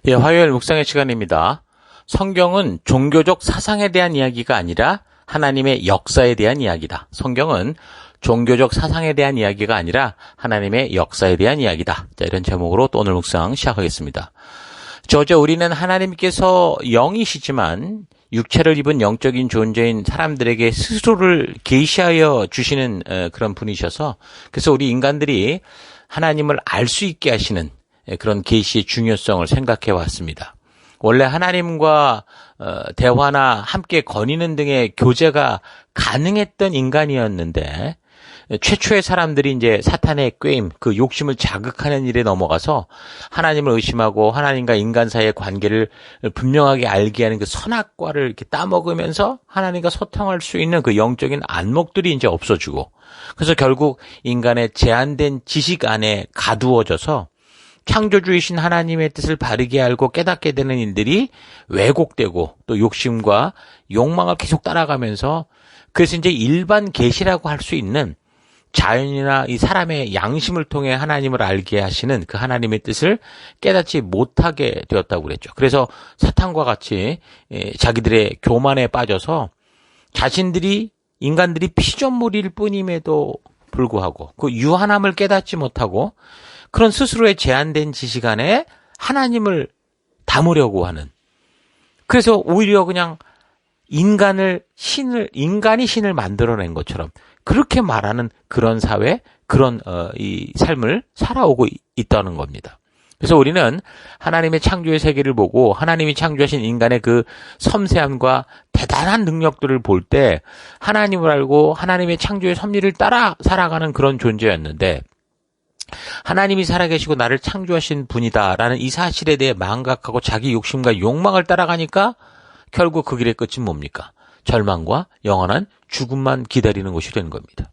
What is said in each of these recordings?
예, 화요일 묵상의 시간입니다. 성경은 종교적 사상에 대한 이야기가 아니라 하나님의 역사에 대한 이야기다. 성경은 종교적 사상에 대한 이야기가 아니라 하나님의 역사에 대한 이야기다. 자, 이런 제목으로 또 오늘 묵상 시작하겠습니다. 저저 우리는 하나님께서 영이시지만 육체를 입은 영적인 존재인 사람들에게 스스로를 계시하여 주시는 그런 분이셔서, 그래서 우리 인간들이 하나님을 알 수 있게 하시는 그런 계시의 중요성을 생각해 왔습니다. 원래 하나님과 대화나 함께 거니는 등의 교제가 가능했던 인간이었는데, 최초의 사람들이 이제 사탄의 꾀임, 그 욕심을 자극하는 일에 넘어가서 하나님을 의심하고 하나님과 인간 사이의 관계를 분명하게 알게 하는 그 선악과를 이렇게 따먹으면서 하나님과 소통할 수 있는 그 영적인 안목들이 이제 없어지고, 그래서 결국 인간의 제한된 지식 안에 가두어져서 창조주이신 하나님의 뜻을 바르게 알고 깨닫게 되는 일들이 왜곡되고 또 욕심과 욕망을 계속 따라가면서, 그래서 이제 일반 계시라고 할 수 있는 자연이나 이 사람의 양심을 통해 하나님을 알게 하시는 그 하나님의 뜻을 깨닫지 못하게 되었다고 그랬죠. 그래서 사탄과 같이 자기들의 교만에 빠져서 자신들이 인간들이 피조물일 뿐임에도 불구하고 그 유한함을 깨닫지 못하고 그런 스스로의 제한된 지식 안에 하나님을 담으려고 하는, 그래서 오히려 그냥 인간이 신을 만들어낸 것처럼 그렇게 말하는 그런 사회, 그런 이 삶을 살아오고 있다는 겁니다. 그래서 우리는 하나님의 창조의 세계를 보고 하나님이 창조하신 인간의 그 섬세함과 대단한 능력들을 볼 때 하나님을 알고 하나님의 창조의 섭리를 따라 살아가는 그런 존재였는데, 하나님이 살아계시고 나를 창조하신 분이다라는 이 사실에 대해 망각하고 자기 욕심과 욕망을 따라가니까 결국 그 길의 끝은 뭡니까? 절망과 영원한 죽음만 기다리는 것이 되는 겁니다.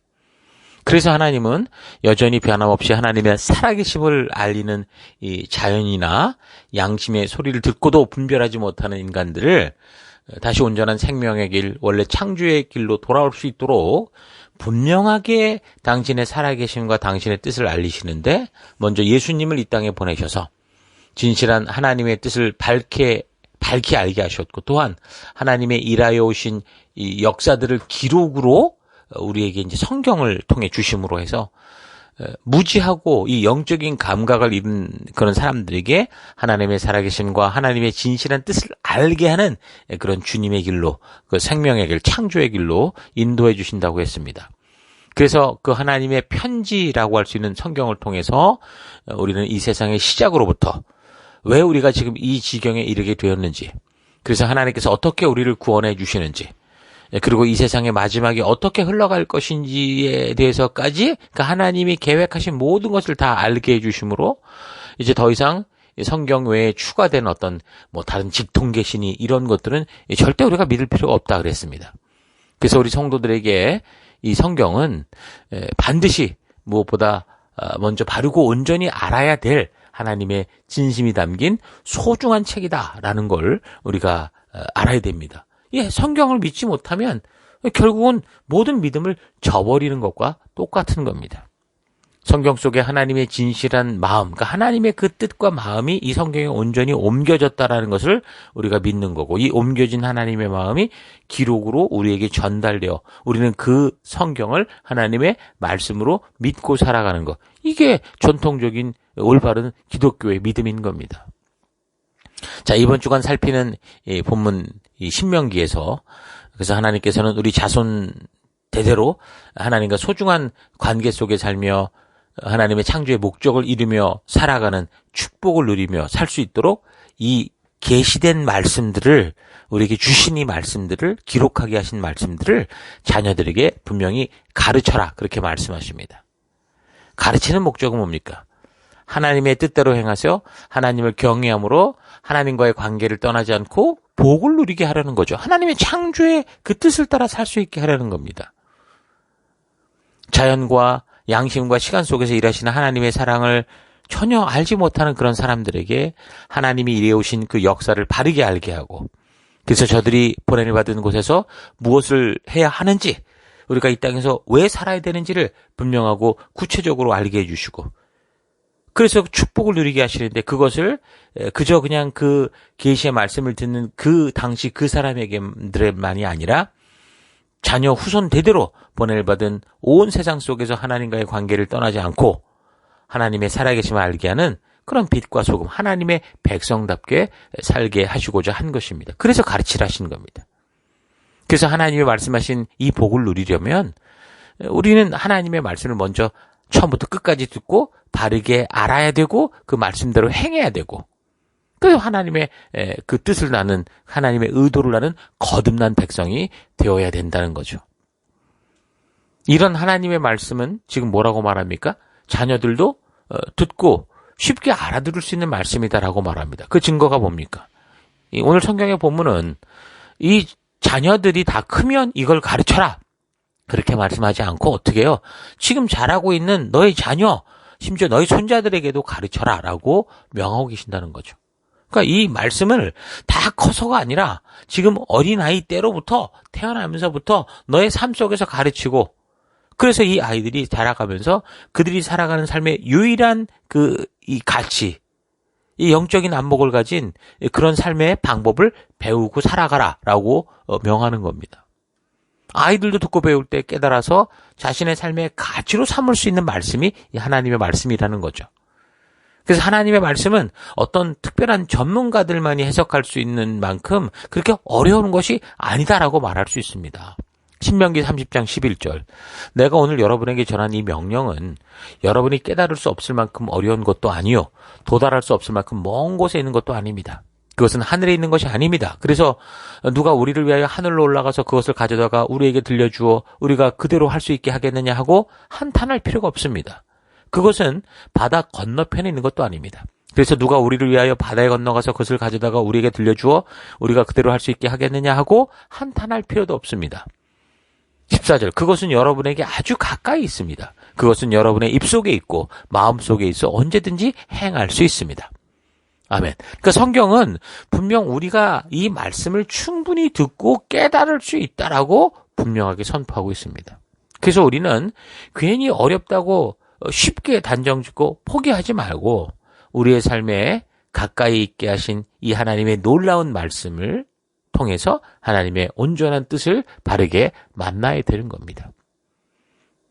그래서 하나님은 여전히 변함없이 하나님의 살아계심을 알리는 이 자연이나 양심의 소리를 듣고도 분별하지 못하는 인간들을 다시 온전한 생명의 길, 원래 창조의 길로 돌아올 수 있도록 분명하게 당신의 살아계심과 당신의 뜻을 알리시는데, 먼저 예수님을 이 땅에 보내셔서 진실한 하나님의 뜻을 밝게 알게 하셨고, 또한 하나님의 일하여 오신 이 역사들을 기록으로 우리에게 이제 성경을 통해 주심으로 해서 무지하고 이 영적인 감각을 잃은 그런 사람들에게 하나님의 살아계심과 하나님의 진실한 뜻을 알게 하는 그런 주님의 길로, 그 생명의 길, 창조의 길로 인도해 주신다고 했습니다. 그래서 그 하나님의 편지라고 할 수 있는 성경을 통해서 우리는 이 세상의 시작으로부터 왜 우리가 지금 이 지경에 이르게 되었는지, 그래서 하나님께서 어떻게 우리를 구원해 주시는지, 그리고 이 세상의 마지막이 어떻게 흘러갈 것인지에 대해서까지 그 하나님이 계획하신 모든 것을 다 알게 해주심으로 이제 더 이상 성경 외에 추가된 어떤 다른 직통계시니 이런 것들은 절대 우리가 믿을 필요가 없다 그랬습니다. 그래서 우리 성도들에게 이 성경은 반드시 무엇보다 먼저 바르고 온전히 알아야 될 하나님의 진심이 담긴 소중한 책이다라는 걸 우리가 알아야 됩니다. 성경을 믿지 못하면 결국은 모든 믿음을 저버리는 것과 똑같은 겁니다. 성경 속에 하나님의 진실한 마음, 그러니까 하나님의 그 뜻과 마음이 이 성경에 온전히 옮겨졌다라는 것을 우리가 믿는 거고, 이 옮겨진 하나님의 마음이 기록으로 우리에게 전달되어 우리는 그 성경을 하나님의 말씀으로 믿고 살아가는 것, 이게 전통적인 올바른 기독교의 믿음인 겁니다. 자, 이번 주간 살피는 이 본문 이 신명기에서, 그래서 하나님께서는 우리 자손 대대로 하나님과 소중한 관계 속에 살며 하나님의 창조의 목적을 이루며 살아가는 축복을 누리며 살 수 있도록 이 계시된 말씀들을, 우리에게 주신 이 말씀들을, 기록하게 하신 말씀들을 자녀들에게 분명히 가르쳐라, 그렇게 말씀하십니다. 가르치는 목적은 뭡니까? 하나님의 뜻대로 행하셔 하나님을 경외함으로 하나님과의 관계를 떠나지 않고 복을 누리게 하려는 거죠. 하나님의 창조의 그 뜻을 따라 살 수 있게 하려는 겁니다. 자연과 양심과 시간 속에서 일하시는 하나님의 사랑을 전혀 알지 못하는 그런 사람들에게 하나님이 일해오신 그 역사를 바르게 알게 하고, 그래서 저들이 보냄을 받은 곳에서 무엇을 해야 하는지, 우리가 이 땅에서 왜 살아야 되는지를 분명하고 구체적으로 알게 해주시고, 그래서 축복을 누리게 하시는데 그것을 그저 그냥 그 계시의 말씀을 듣는 그 당시 그 사람에게만이 아니라 자녀 후손 대대로 번뇌를 받은 온 세상 속에서 하나님과의 관계를 떠나지 않고 하나님의 살아계심을 알게 하는 그런 빛과 소금, 하나님의 백성답게 살게 하시고자 한 것입니다. 그래서 가르치라 하시는 겁니다. 그래서 하나님이 말씀하신 이 복을 누리려면 우리는 하나님의 말씀을 먼저 처음부터 끝까지 듣고 바르게 알아야 되고 그 말씀대로 행해야 되고 그래서 하나님의 그 뜻을 나는 하나님의 의도를 나는 거듭난 백성이 되어야 된다는 거죠. 이런 하나님의 말씀은 지금 뭐라고 말합니까? 자녀들도 듣고 쉽게 알아들을 수 있는 말씀이다라고 말합니다. 그 증거가 뭡니까? 오늘 성경의 본문은 이 자녀들이 다 크면 이걸 가르쳐라. 그렇게 말씀하지 않고 어떻게 해요? 지금 자라고 있는 너의 자녀, 심지어 너희 손자들에게도 가르쳐라 라고 명하고 계신다는 거죠. 그러니까 이 말씀을 다 커서가 아니라 지금 어린아이 때로부터 태어나면서부터 너의 삶 속에서 가르치고 그래서 이 아이들이 자라가면서 그들이 살아가는 삶의 유일한 이 가치, 이 영적인 안목을 가진 그런 삶의 방법을 배우고 살아가라라고 명하는 겁니다. 아이들도 듣고 배울 때 깨달아서 자신의 삶의 가치로 삼을 수 있는 말씀이 이 하나님의 말씀이라는 거죠. 그래서 하나님의 말씀은 어떤 특별한 전문가들만이 해석할 수 있는 만큼 그렇게 어려운 것이 아니다라고 말할 수 있습니다. 신명기 30장 11절. 내가 오늘 여러분에게 전한 이 명령은 여러분이 깨달을 수 없을 만큼 어려운 것도 아니요. 도달할 수 없을 만큼 먼 곳에 있는 것도 아닙니다. 그것은 하늘에 있는 것이 아닙니다. 그래서 누가 우리를 위하여 하늘로 올라가서 그것을 가져다가 우리에게 들려주어 우리가 그대로 할 수 있게 하겠느냐 하고 한탄할 필요가 없습니다. 그것은 바다 건너편에 있는 것도 아닙니다. 그래서 누가 우리를 위하여 바다에 건너가서 그것을 가져다가 우리에게 들려주어 우리가 그대로 할 수 있게 하겠느냐 하고 한탄할 필요도 없습니다. 14절. 그것은 여러분에게 아주 가까이 있습니다. 그것은 여러분의 입속에 있고 마음속에 있어 언제든지 행할 수 있습니다. 아멘. 그러니까 성경은 분명 우리가 이 말씀을 충분히 듣고 깨달을 수 있다라고 분명하게 선포하고 있습니다. 그래서 우리는 괜히 어렵다고 쉽게 단정짓고 포기하지 말고 우리의 삶에 가까이 있게 하신 이 하나님의 놀라운 말씀을 통해서 하나님의 온전한 뜻을 바르게 만나야 되는 겁니다.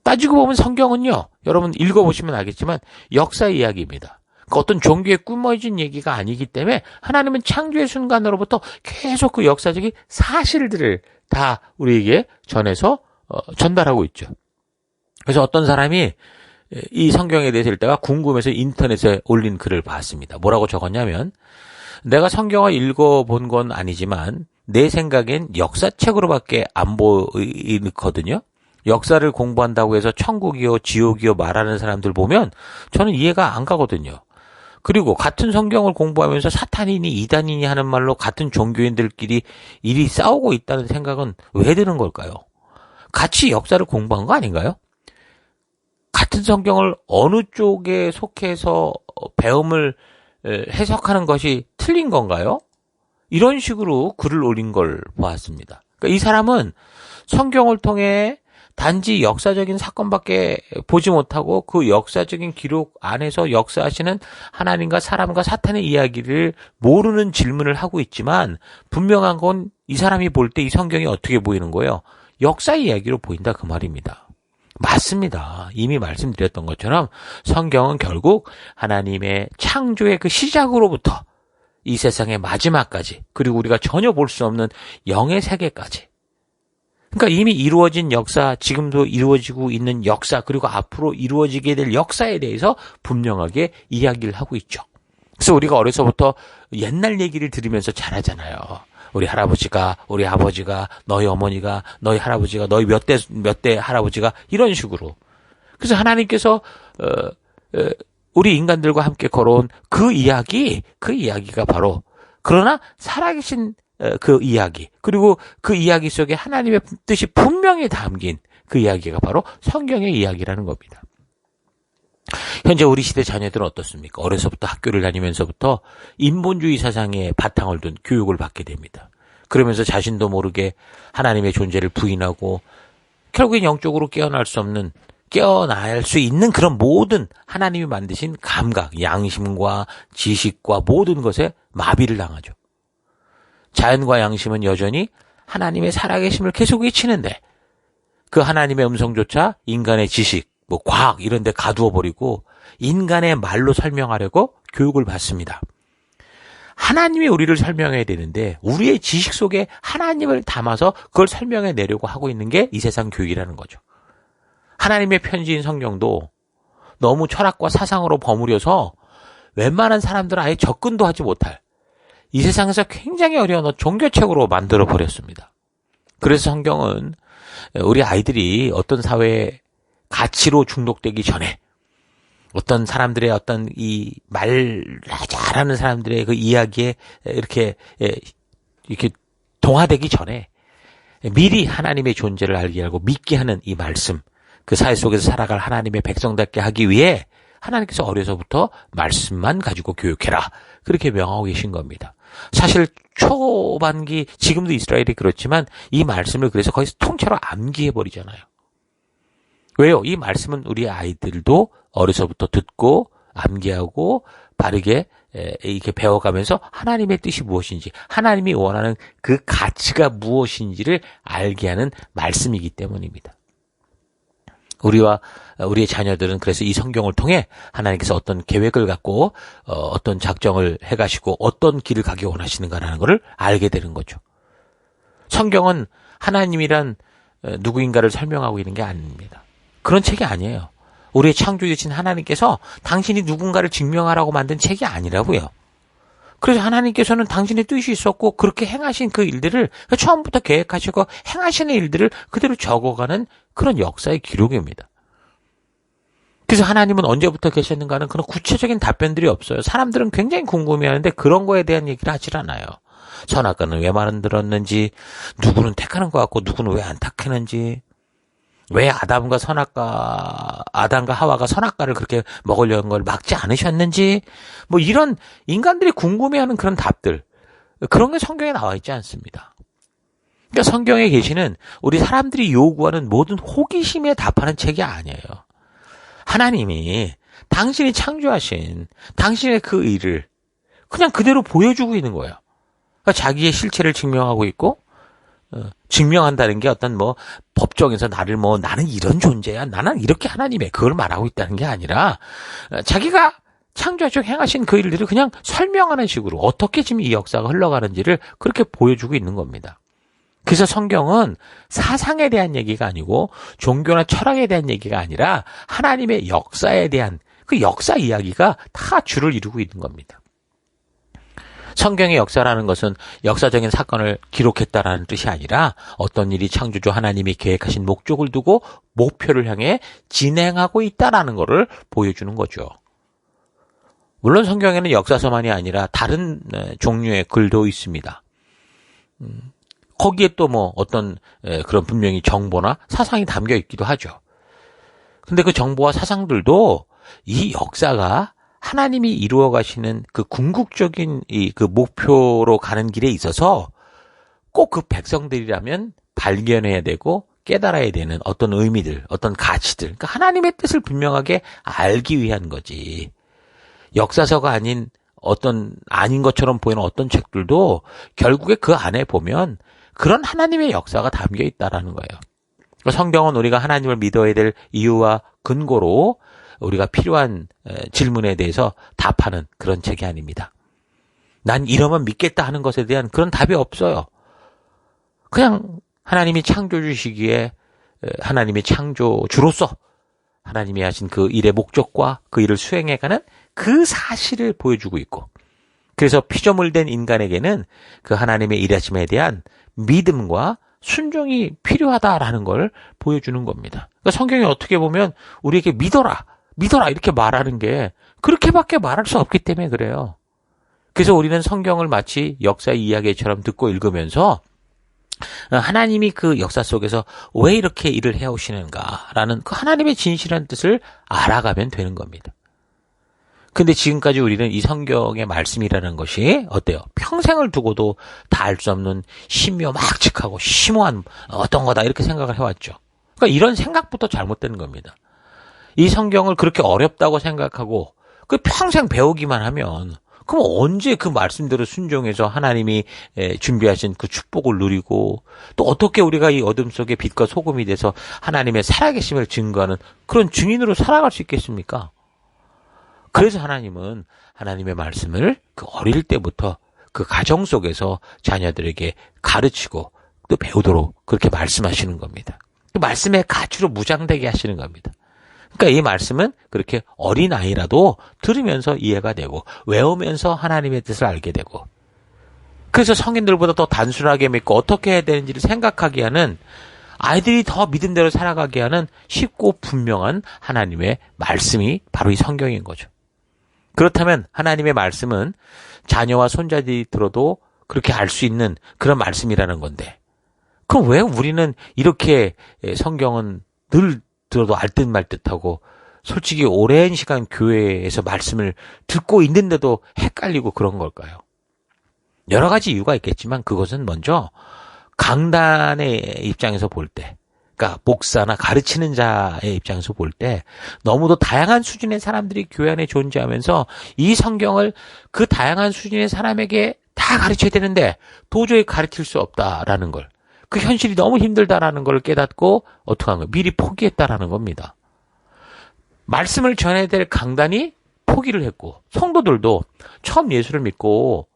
따지고 보면 성경은요, 여러분 읽어보시면 알겠지만 역사의 이야기입니다. 어떤 종교에 꾸며진 얘기가 아니기 때문에 하나님은 창조의 순간으로부터 계속 그 역사적인 사실들을 다 우리에게 전해서 전달하고 있죠. 그래서 어떤 사람이 이 성경에 대해서 읽다가 궁금해서 인터넷에 올린 글을 봤습니다. 뭐라고 적었냐면 내가 성경을 읽어본 건 아니지만 내 생각엔 역사책으로밖에 안 보이거든요. 역사를 공부한다고 해서 천국이요 지옥이요 말하는 사람들 보면 저는 이해가 안 가거든요. 그리고 같은 성경을 공부하면서 사탄이니 이단이니 하는 말로 같은 종교인들끼리 일이 싸우고 있다는 생각은 왜 드는 걸까요? 같이 역사를 공부한 거 아닌가요? 같은 성경을 어느 쪽에 속해서 배움을 해석하는 것이 틀린 건가요? 이런 식으로 글을 올린 걸 보았습니다. 그러니까 이 사람은 성경을 통해 단지 역사적인 사건밖에 보지 못하고 그 역사적인 기록 안에서 역사하시는 하나님과 사람과 사탄의 이야기를 모르는 질문을 하고 있지만 분명한 건 이 사람이 볼 때 이 성경이 어떻게 보이는 거예요? 역사 이야기로 보인다 그 말입니다. 맞습니다. 이미 말씀드렸던 것처럼 성경은 결국 하나님의 창조의 그 시작으로부터 이 세상의 마지막까지 그리고 우리가 전혀 볼 수 없는 영의 세계까지 그러니까 이미 이루어진 역사, 지금도 이루어지고 있는 역사 그리고 앞으로 이루어지게 될 역사에 대해서 분명하게 이야기를 하고 있죠. 그래서 우리가 어려서부터 옛날 얘기를 들으면서 자라잖아요. 우리 할아버지가, 우리 아버지가, 너희 어머니가, 너희 할아버지가, 너희 몇 대 할아버지가 이런 식으로. 그래서 하나님께서 우리 인간들과 함께 걸어온 그 이야기가 바로 그러나 살아계신 그 이야기 그리고 그 이야기 속에 하나님의 뜻이 분명히 담긴 그 이야기가 바로 성경의 이야기라는 겁니다. 현재 우리 시대 자녀들은 어떻습니까? 어려서부터 학교를 다니면서부터 인본주의 사상에 바탕을 둔 교육을 받게 됩니다. 그러면서 자신도 모르게 하나님의 존재를 부인하고 결국엔 영적으로 깨어날 수 없는 깨어날 수 있는 그런 모든 하나님이 만드신 감각, 양심과 지식과 모든 것에 마비를 당하죠. 자연과 양심은 여전히 하나님의 살아계심을 계속 외치는데 그 하나님의 음성조차 인간의 지식, 과학 이런 데 가두어 버리고 인간의 말로 설명하려고 교육을 받습니다. 하나님이 우리를 설명해야 되는데 우리의 지식 속에 하나님을 담아서 그걸 설명해 내려고 하고 있는 게 이 세상 교육이라는 거죠. 하나님의 편지인 성경도 너무 철학과 사상으로 버무려서 웬만한 사람들은 아예 접근도 하지 못할 이 세상에서 굉장히 어려운 종교책으로 만들어 버렸습니다. 그래서 성경은 우리 아이들이 어떤 사회의 가치로 중독되기 전에 어떤 사람들의 어떤 이 말 잘하는 사람들의 그 이야기에 이렇게 동화되기 전에 미리 하나님의 존재를 알게 하고 믿게 하는 이 말씀, 그 사회 속에서 살아갈 하나님의 백성답게 하기 위해 하나님께서 어려서부터 말씀만 가지고 교육해라. 그렇게 명하고 계신 겁니다. 사실 초반기 지금도 이스라엘이 그렇지만 이 말씀을 그래서 거의 통째로 암기해버리잖아요. 왜요? 이 말씀은 우리 아이들도 어려서부터 듣고 암기하고 바르게 이렇게 배워가면서 하나님의 뜻이 무엇인지, 하나님이 원하는 그 가치가 무엇인지를 알게 하는 말씀이기 때문입니다. 우리와 우리의 자녀들은 그래서 이 성경을 통해 하나님께서 어떤 계획을 갖고 어떤 작정을 해가시고 어떤 길을 가기 원하시는가라는 것을 알게 되는 거죠. 성경은 하나님이란 누구인가를 설명하고 있는 게 아닙니다. 그런 책이 아니에요. 우리의 창조주신 하나님께서 당신이 누군가를 증명하라고 만든 책이 아니라고요. 그래서 하나님께서는 당신의 뜻이 있었고 그렇게 행하신 그 일들을 처음부터 계획하시고 행하시는 일들을 그대로 적어가는 그런 역사의 기록입니다. 그래서 하나님은 언제부터 계셨는가는 그런 구체적인 답변들이 없어요. 사람들은 굉장히 궁금해하는데 그런 거에 대한 얘기를 하질 않아요. 선악과는 왜 만들었는지, 누구는 택하는 것 같고 누구는 왜 안 택하는지, 왜 아담과 하와가 선악과를 그렇게 먹으려는 걸 막지 않으셨는지, 이런 인간들이 궁금해하는 그런 답들, 그런 게 성경에 나와 있지 않습니다. 그러니까 성경에 계시는 우리 사람들이 요구하는 모든 호기심에 답하는 책이 아니에요. 하나님이 당신이 창조하신 당신의 그 일을 그냥 그대로 보여주고 있는 거예요. 그러니까 자기의 실체를 증명하고 있고, 증명한다는 게 어떤 법정에서 나는 이런 존재야, 나는 이렇게 하나님의 그걸 말하고 있다는 게 아니라 자기가 창조하시고 행하신 그 일들을 그냥 설명하는 식으로 어떻게 지금 이 역사가 흘러가는지를 그렇게 보여주고 있는 겁니다. 그래서 성경은 사상에 대한 얘기가 아니고 종교나 철학에 대한 얘기가 아니라 하나님의 역사에 대한 그 역사 이야기가 다 주를 이루고 있는 겁니다. 성경의 역사라는 것은 역사적인 사건을 기록했다라는 뜻이 아니라 어떤 일이 창조주 하나님이 계획하신 목적을 두고 목표를 향해 진행하고 있다라는 것을 보여주는 거죠. 물론 성경에는 역사서만이 아니라 다른 종류의 글도 있습니다. 거기에 또 어떤 그런 분명히 정보나 사상이 담겨 있기도 하죠. 근데 그 정보와 사상들도 이 역사가 하나님이 이루어 가시는 그 궁극적인 그 목표로 가는 길에 있어서 꼭 그 백성들이라면 발견해야 되고 깨달아야 되는 어떤 의미들, 어떤 가치들, 그러니까 하나님의 뜻을 분명하게 알기 위한 거지. 역사서가 아닌 아닌 것처럼 보이는 어떤 책들도 결국에 그 안에 보면 그런 하나님의 역사가 담겨 있다라는 거예요. 성경은 우리가 하나님을 믿어야 될 이유와 근거로 우리가 필요한 질문에 대해서 답하는 그런 책이 아닙니다. 난 이러면 믿겠다 하는 것에 대한 그런 답이 없어요. 그냥 하나님이 창조주시기에 하나님이 창조주로서 하나님이 하신 그 일의 목적과 그 일을 수행해가는 그 사실을 보여주고 있고, 그래서 피조물된 인간에게는 그 하나님의 일하심에 대한 믿음과 순종이 필요하다라는 걸 보여주는 겁니다. 그러니까 성경이 어떻게 보면 우리에게 믿어라 이렇게 말하는 게 그렇게밖에 말할 수 없기 때문에 그래요. 그래서 우리는 성경을 마치 역사 이야기처럼 듣고 읽으면서 하나님이 그 역사 속에서 왜 이렇게 일을 해오시는가라는 그 하나님의 진실한 뜻을 알아가면 되는 겁니다. 근데 지금까지 우리는 이 성경의 말씀이라는 것이 어때요? 평생을 두고도 다 알 수 없는 신묘막측하고 심오한 어떤 거다 이렇게 생각을 해왔죠. 그러니까 이런 생각부터 잘못된 겁니다. 이 성경을 그렇게 어렵다고 생각하고 그 평생 배우기만 하면 그럼 언제 그 말씀대로 순종해서 하나님이 준비하신 그 축복을 누리고 또 어떻게 우리가 이 어둠 속에 빛과 소금이 돼서 하나님의 살아계심을 증거하는 그런 증인으로 살아갈 수 있겠습니까? 그래서 하나님은 하나님의 말씀을 그 어릴 때부터 그 가정 속에서 자녀들에게 가르치고 또 배우도록 그렇게 말씀하시는 겁니다. 그 말씀의 가치로 무장되게 하시는 겁니다. 그러니까 이 말씀은 그렇게 어린아이라도 들으면서 이해가 되고 외우면서 하나님의 뜻을 알게 되고 그래서 성인들보다 더 단순하게 믿고 어떻게 해야 되는지를 생각하게 하는 아이들이 더 믿음대로 살아가게 하는 쉽고 분명한 하나님의 말씀이 바로 이 성경인 거죠. 그렇다면 하나님의 말씀은 자녀와 손자들이 들어도 그렇게 알 수 있는 그런 말씀이라는 건데 그럼 왜 우리는 이렇게 성경은 늘 들어도 알듯 말듯하고 솔직히 오랜 시간 교회에서 말씀을 듣고 있는데도 헷갈리고 그런 걸까요? 여러 가지 이유가 있겠지만 그것은 먼저 강단의 입장에서 볼 때, 그러니까 목사나 가르치는 자의 입장에서 볼 때 너무도 다양한 수준의 사람들이 교회 안에 존재하면서 이 성경을 그 다양한 수준의 사람에게 다 가르쳐야 되는데 도저히 가르칠 수 없다라는 걸 그 현실이 너무 힘들다라는 걸 깨닫고 어떻게 한 거예요? 미리 포기했다라는 겁니다. 말씀을 전해야 될 강단이 포기를 했고 성도들도 처음 예수를 믿고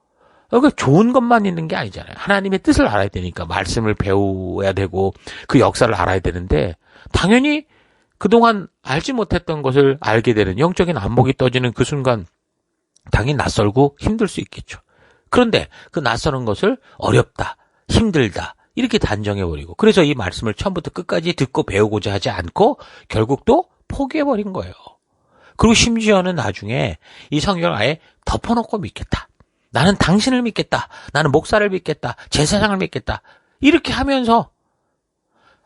좋은 것만 있는 게 아니잖아요. 하나님의 뜻을 알아야 되니까 말씀을 배워야 되고 그 역사를 알아야 되는데 당연히 그동안 알지 못했던 것을 알게 되는 영적인 안목이 떠지는 그 순간 당연히 낯설고 힘들 수 있겠죠. 그런데 그 낯서는 것을 어렵다, 힘들다 이렇게 단정해버리고 그래서 이 말씀을 처음부터 끝까지 듣고 배우고자 하지 않고 결국 또 포기해버린 거예요. 그리고 심지어는 나중에 이 성경을 아예 덮어놓고 믿겠다. 나는 당신을 믿겠다. 나는 목사를 믿겠다. 제사장을 믿겠다. 이렇게 하면서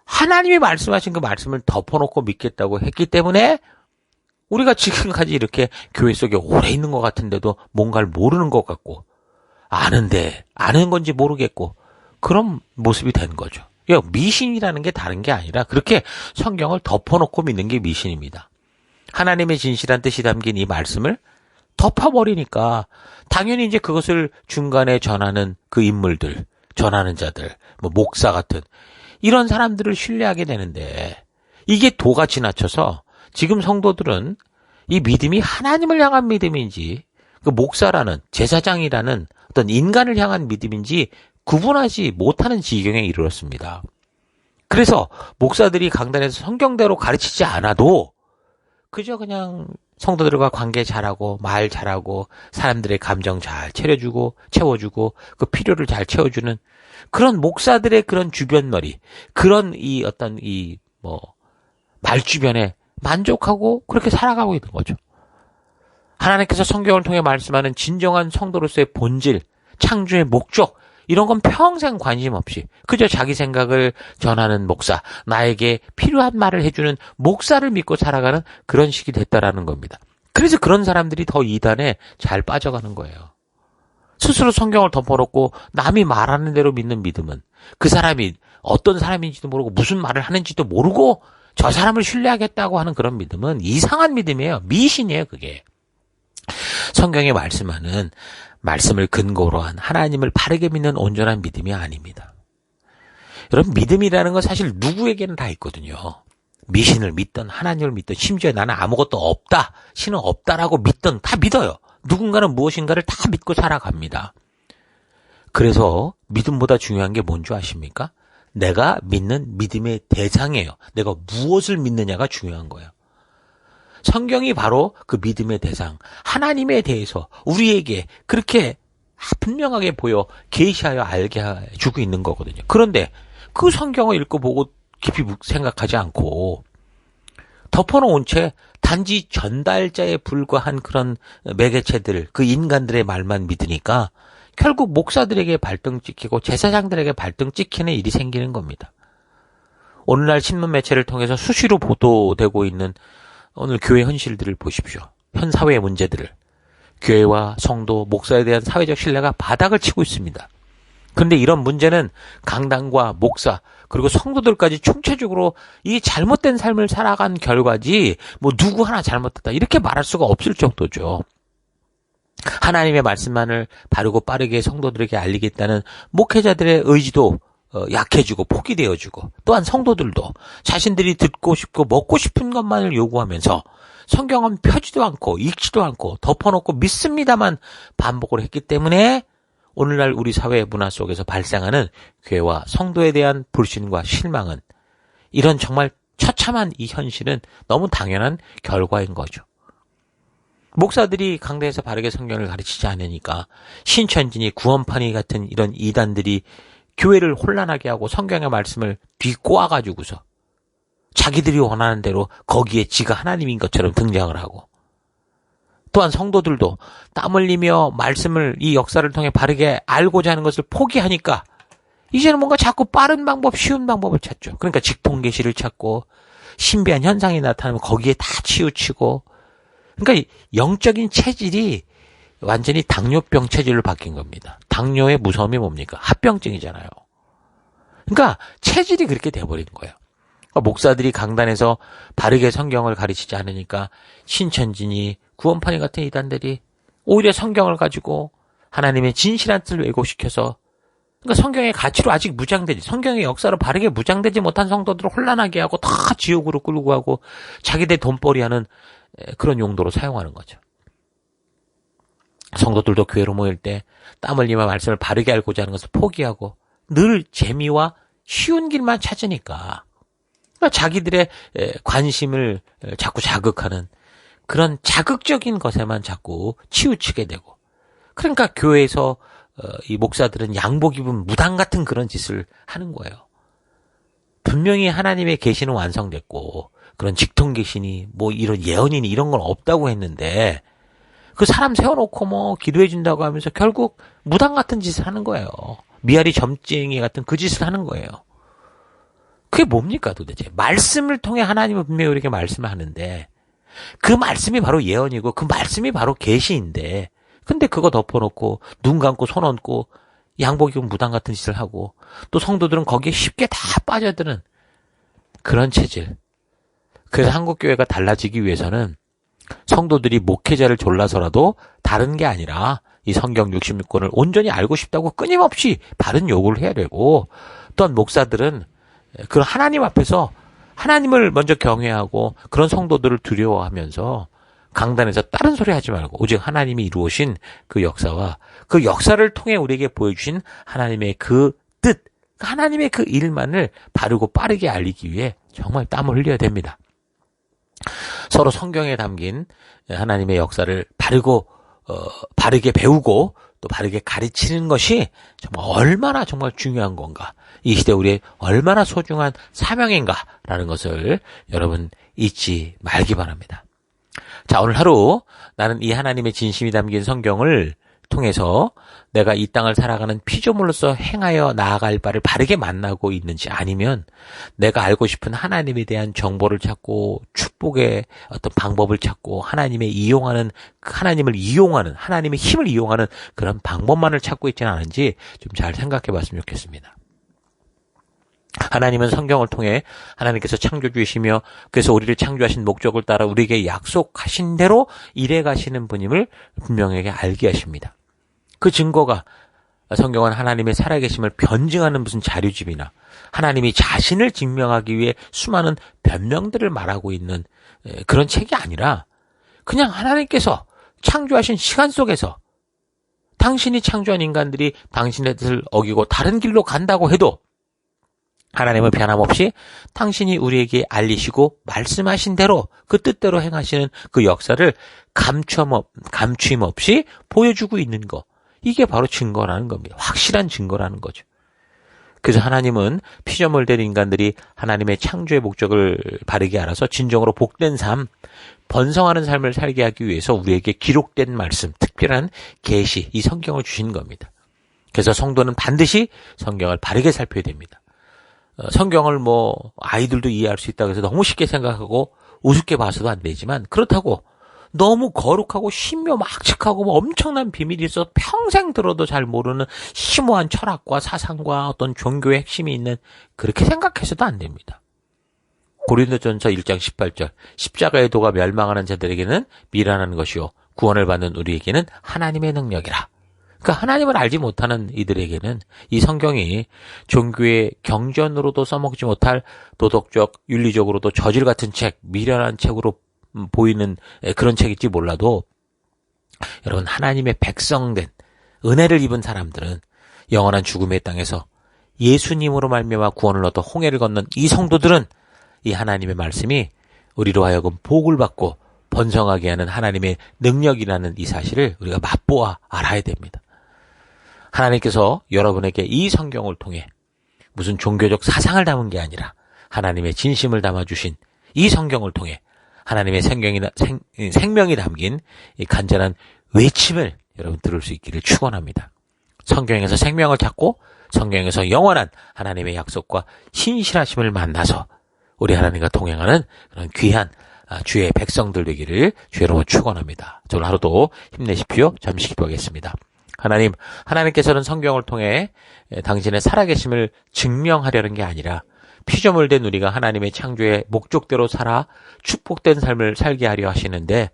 하나님이 말씀하신 그 말씀을 덮어놓고 믿겠다고 했기 때문에 우리가 지금까지 이렇게 교회 속에 오래 있는 것 같은데도 뭔가를 모르는 것 같고 아는데 아는 건지 모르겠고 그런 모습이 된 거죠. 미신이라는 게 다른 게 아니라 그렇게 성경을 덮어놓고 믿는 게 미신입니다. 하나님의 진실한 뜻이 담긴 이 말씀을 덮어버리니까 당연히 이제 그것을 중간에 전하는 그 인물들, 전하는 자들, 목사 같은 이런 사람들을 신뢰하게 되는데 이게 도가 지나쳐서 지금 성도들은 이 믿음이 하나님을 향한 믿음인지 그 목사라는 제사장이라는 어떤 인간을 향한 믿음인지 구분하지 못하는 지경에 이르렀습니다. 그래서 목사들이 강단에서 성경대로 가르치지 않아도 그저 그냥 성도들과 관계 잘하고 말 잘하고 사람들의 감정 잘 채워주고 그 필요를 잘 채워주는 그런 목사들의 그런 주변머리 그런 이 어떤 말 주변에 만족하고 그렇게 살아가고 있는 거죠. 하나님께서 성경을 통해 말씀하는 진정한 성도로서의 본질, 창조의 목적 이런 건 평생 관심 없이 그저 자기 생각을 전하는 목사, 나에게 필요한 말을 해주는 목사를 믿고 살아가는 그런 식이 됐다라는 겁니다. 그래서 그런 사람들이 더 이단에 잘 빠져가는 거예요. 스스로 성경을 덮어놓고 남이 말하는 대로 믿는 믿음은 그 사람이 어떤 사람인지도 모르고 무슨 말을 하는지도 모르고 저 사람을 신뢰하겠다고 하는 그런 믿음은 이상한 믿음이에요. 미신이에요, 그게. 성경에 말씀하는 말씀을 근거로 한 하나님을 바르게 믿는 온전한 믿음이 아닙니다. 여러분 믿음이라는 건 사실 누구에게는 다 있거든요. 미신을 믿든 하나님을 믿든 심지어 나는 아무것도 없다, 신은 없다라고 믿든 다 믿어요. 누군가는 무엇인가를 다 믿고 살아갑니다. 그래서 믿음보다 중요한 게 뭔지 아십니까? 내가 믿는 믿음의 대상이에요. 내가 무엇을 믿느냐가 중요한 거예요. 성경이 바로 그 믿음의 대상, 하나님에 대해서 우리에게 그렇게 분명하게 보여 계시하여 알게 해주고 있는 거거든요. 그런데 그 성경을 읽고 보고 깊이 생각하지 않고 덮어놓은 채 단지 전달자에 불과한 그런 매개체들, 그 인간들의 말만 믿으니까 결국 목사들에게 발등 찍히고 제사장들에게 발등 찍히는 일이 생기는 겁니다. 오늘날 신문 매체를 통해서 수시로 보도되고 있는 오늘 교회 현실들을 보십시오. 현 사회의 문제들을. 교회와 성도, 목사에 대한 사회적 신뢰가 바닥을 치고 있습니다. 그런데 이런 문제는 강단과 목사, 그리고 성도들까지 총체적으로 이 잘못된 삶을 살아간 결과지 뭐 누구 하나 잘못했다 이렇게 말할 수가 없을 정도죠. 하나님의 말씀만을 바르고 빠르게 성도들에게 알리겠다는 목회자들의 의지도 약해지고 포기되어지고, 또한 성도들도 자신들이 듣고 싶고 먹고 싶은 것만을 요구하면서 성경은 펴지도 않고 읽지도 않고 덮어놓고 믿습니다만 반복을 했기 때문에 오늘날 우리 사회 문화 속에서 발생하는 교회와 성도에 대한 불신과 실망은, 이런 정말 처참한 이 현실은 너무 당연한 결과인 거죠. 목사들이 강단에서 바르게 성경을 가르치지 않으니까 신천지니 구원파니 같은 이런 이단들이 교회를 혼란하게 하고 성경의 말씀을 뒤꼬아가지고서 자기들이 원하는 대로 거기에 지가 하나님인 것처럼 등장을 하고, 또한 성도들도 땀 흘리며 말씀을 이 역사를 통해 바르게 알고자 하는 것을 포기하니까 이제는 뭔가 자꾸 빠른 방법, 쉬운 방법을 찾죠. 그러니까 직통계시를 찾고 신비한 현상이 나타나면 거기에 다 치우치고, 그러니까 영적인 체질이 완전히 당뇨병 체질로 바뀐 겁니다. 당뇨의 무서움이 뭡니까? 합병증이잖아요. 그러니까 체질이 그렇게 돼버린 거예요. 그러니까 목사들이 강단에서 바르게 성경을 가르치지 않으니까 신천지니 구원파니 같은 이단들이 오히려 성경을 가지고 하나님의 진실한 뜻을 왜곡시켜서, 그러니까 성경의 가치로 아직 무장되지, 성경의 역사로 바르게 무장되지 못한 성도들을 혼란하게 하고 다 지옥으로 끌고 가고 자기들 돈벌이하는 그런 용도로 사용하는 거죠. 성도들도 교회로 모일 때 땀 흘리며 말씀을 바르게 알고자 하는 것을 포기하고 늘 재미와 쉬운 길만 찾으니까, 그러니까 자기들의 관심을 자꾸 자극하는 그런 자극적인 것에만 자꾸 치우치게 되고, 그러니까 교회에서 이 목사들은 양복 입은 무당 같은 그런 짓을 하는 거예요. 분명히 하나님의 계시는 완성됐고 그런 직통계시니 뭐 이런 예언이니 이런 건 없다고 했는데 그 사람 세워놓고 뭐 기도해 준다고 하면서 결국 무당 같은 짓을 하는 거예요. 미아리 점쟁이 같은 그 짓을 하는 거예요. 그게 뭡니까 도대체? 말씀을 통해 하나님은 분명히 우리에게 말씀을 하는데 그 말씀이 바로 예언이고 그 말씀이 바로 계시인데, 근데 그거 덮어놓고 눈 감고 손 얹고 양복 입은 무당 같은 짓을 하고 또 성도들은 거기에 쉽게 다 빠져드는 그런 체질. 그래서 한국교회가 달라지기 위해서는 성도들이 목회자를 졸라서라도 다른 게 아니라 이 성경 66권을 온전히 알고 싶다고 끊임없이 바른 요구를 해야 되고, 또한 목사들은 그런 하나님 앞에서 하나님을 먼저 경외하고 그런 성도들을 두려워하면서 강단에서 다른 소리 하지 말고 오직 하나님이 이루어신 그 역사와 그 역사를 통해 우리에게 보여주신 하나님의 그 뜻, 하나님의 그 일만을 바르고 빠르게 알리기 위해 정말 땀을 흘려야 됩니다. 서로 성경에 담긴 하나님의 역사를 바르게 배우고 또 바르게 가르치는 것이 정말 얼마나 정말 중요한 건가, 이 시대 우리의 얼마나 소중한 사명인가라는 것을 여러분 잊지 말기 바랍니다. 자, 오늘 하루 나는 이 하나님의 진심이 담긴 성경을 통해서 내가 이 땅을 살아가는 피조물로서 행하여 나아갈 바를 바르게 만나고 있는지, 아니면 내가 알고 싶은 하나님에 대한 정보를 찾고 축복의 어떤 방법을 찾고 하나님을 이용하는 하나님의 힘을 이용하는 그런 방법만을 찾고 있지는 않은지 좀 잘 생각해 봤으면 좋겠습니다. 하나님은 성경을 통해 하나님께서 창조주이시며 그래서 우리를 창조하신 목적을 따라 우리에게 약속하신 대로 일해 가시는 분임을 분명하게 알게 하십니다. 그 증거가 성경은 하나님의 살아계심을 변증하는 무슨 자료집이나 하나님이 자신을 증명하기 위해 수많은 변명들을 말하고 있는 그런 책이 아니라, 그냥 하나님께서 창조하신 시간 속에서 당신이 창조한 인간들이 당신의 뜻을 어기고 다른 길로 간다고 해도 하나님은 변함없이 당신이 우리에게 알리시고 말씀하신 대로 그 뜻대로 행하시는 그 역사를 감추임 없이 보여주고 있는 거, 이게 바로 증거라는 겁니다. 확실한 증거라는 거죠. 그래서 하나님은 피조물된 인간들이 하나님의 창조의 목적을 바르게 알아서 진정으로 복된 삶, 번성하는 삶을 살게 하기 위해서 우리에게 기록된 말씀, 특별한 계시, 이 성경을 주신 겁니다. 그래서 성도는 반드시 성경을 바르게 살펴야 됩니다. 성경을 아이들도 이해할 수 있다고 해서 너무 쉽게 생각하고 우습게 봐서도 안 되지만, 그렇다고 너무 거룩하고 신묘막측하고 뭐 엄청난 비밀이 있어 평생 들어도 잘 모르는 심오한 철학과 사상과 어떤 종교의 핵심이 있는, 그렇게 생각해서도 안 됩니다. 고린도전서 1장 18절, 십자가의 도가 멸망하는 자들에게는 미련한 것이요 구원을 받는 우리에게는 하나님의 능력이라. 그러니까 하나님을 알지 못하는 이들에게는 이 성경이 종교의 경전으로도 써먹지 못할 도덕적, 윤리적으로도 저질 같은 책, 미련한 책으로 보이는 그런 책일지 몰라도, 여러분, 하나님의 백성된 은혜를 입은 사람들은 영원한 죽음의 땅에서 예수님으로 말미암아 구원을 얻어 홍해를 건넌 이 성도들은 이 하나님의 말씀이 우리로 하여금 복을 받고 번성하게 하는 하나님의 능력이라는 이 사실을 우리가 맛보아 알아야 됩니다. 하나님께서 여러분에게 이 성경을 통해 무슨 종교적 사상을 담은 게 아니라 하나님의 진심을 담아주신 이 성경을 통해 하나님의 생명이 담긴 이 간절한 외침을 여러분 들을 수 있기를 축원합니다. 성경에서 생명을 찾고 성경에서 영원한 하나님의 약속과 신실하심을 만나서 우리 하나님과 동행하는 그런 귀한 주의 백성들 되기를 주의 이름으로 축원합니다. 오늘 하루도 힘내십시오. 잠시 기도하겠습니다. 하나님께서는 성경을 통해 당신의 살아계심을 증명하려는 게 아니라 피조물 된 우리가 하나님의 창조의 목적대로 살아 축복된 삶을 살게 하려 하시는데,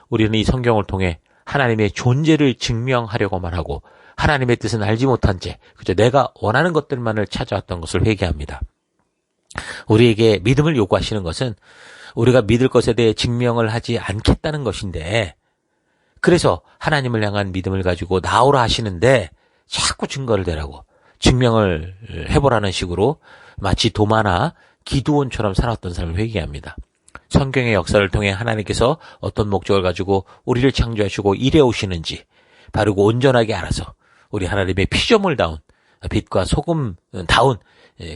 우리는 이 성경을 통해 하나님의 존재를 증명하려고만 하고 하나님의 뜻은 알지 못한 채 그저 내가 원하는 것들만을 찾아왔던 것을 회개합니다. 우리에게 믿음을 요구하시는 것은 우리가 믿을 것에 대해 증명을 하지 않겠다는 것인데, 그래서 하나님을 향한 믿음을 가지고 나오라 하시는데 자꾸 증거를 대라고, 증명을 해보라는 식으로 마치 도마나 기드온처럼 살았던 삶을 회개합니다. 성경의 역사를 통해 하나님께서 어떤 목적을 가지고 우리를 창조하시고 일해 오시는지 바르고 온전하게 알아서 우리 하나님의 피조물다운, 빛과 소금다운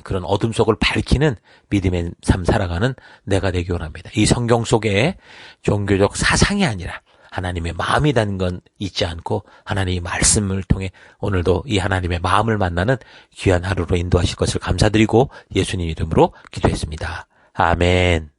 그런 어둠 속을 밝히는 믿음의 삶 살아가는 내가 되기 원합니다. 이 성경 속에 종교적 사상이 아니라 하나님의 마음이 담긴 건 잊지 않고 하나님의 말씀을 통해 오늘도 이 하나님의 마음을 만나는 귀한 하루로 인도하실 것을 감사드리고 예수님 이름으로 기도했습니다. 아멘.